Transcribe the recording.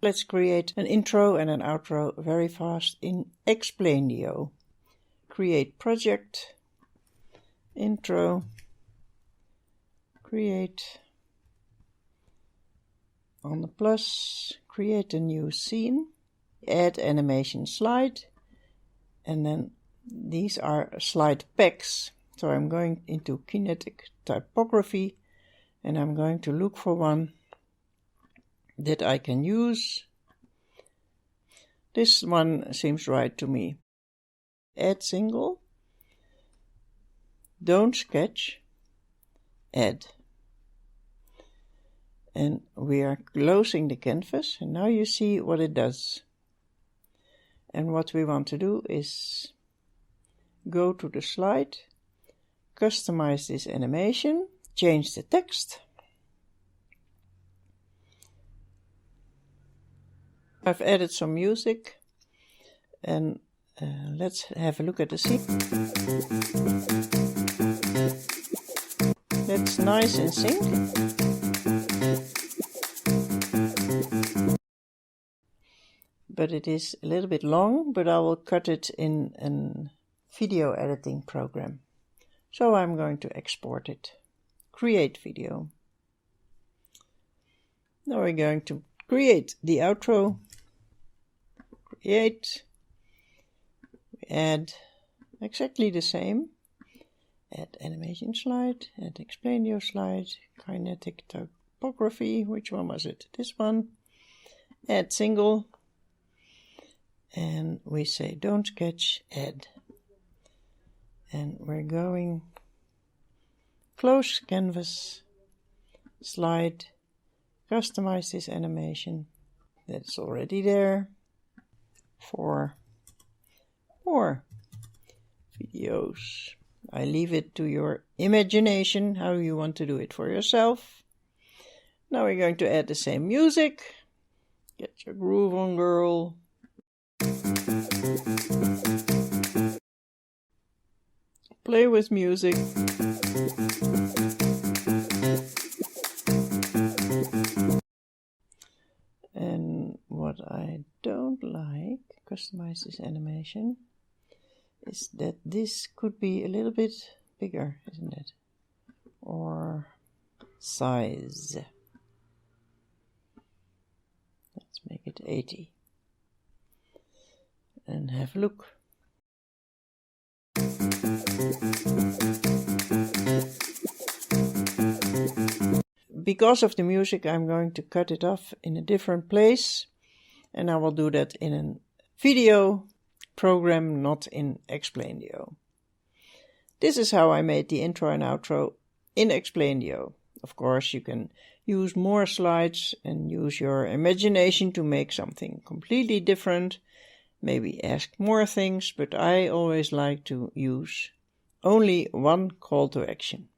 Let's create an intro and an outro very fast in Explaindio. Create project, intro, create, on the plus, create a new scene, add animation slide, and then these are slide packs. So I'm going into kinetic typography and I'm going to look for one that I can use. This one seems right to me. Add single, don't sketch, add. And we are closing the canvas, and now you see what it does. And what we want to do is go to the slide, customize this animation, change the text. I've added some music, and let's have a look at the scene. That's nice and sync. But it is a little bit long, but I will cut it in a video editing program. So I'm going to export it. Create video. Now we're going to create the outro. Create. Add exactly the same. Add animation slide, add Explaindio slide, kinetic typography. Which one was it? This one. Add single. And we say don't sketch, add. And we're going close canvas, slide, customize this animation. That's already there. For more videos. I leave it to your imagination how you want to do it for yourself. Now we're going to add the same music. Get your groove on, girl. Play with music. And what I don't like, customize this animation, is that this could be a little bit bigger, isn't it? Or size. Let's make it 80. And have a look. Because of the music, I'm going to cut it off in a different place, and I will do that in a video program, not in Explaindio. This is how I made the intro and outro in Explaindio. Of course, you can use more slides and use your imagination to make something completely different. Maybe ask more things, but I always like to use only one call to action.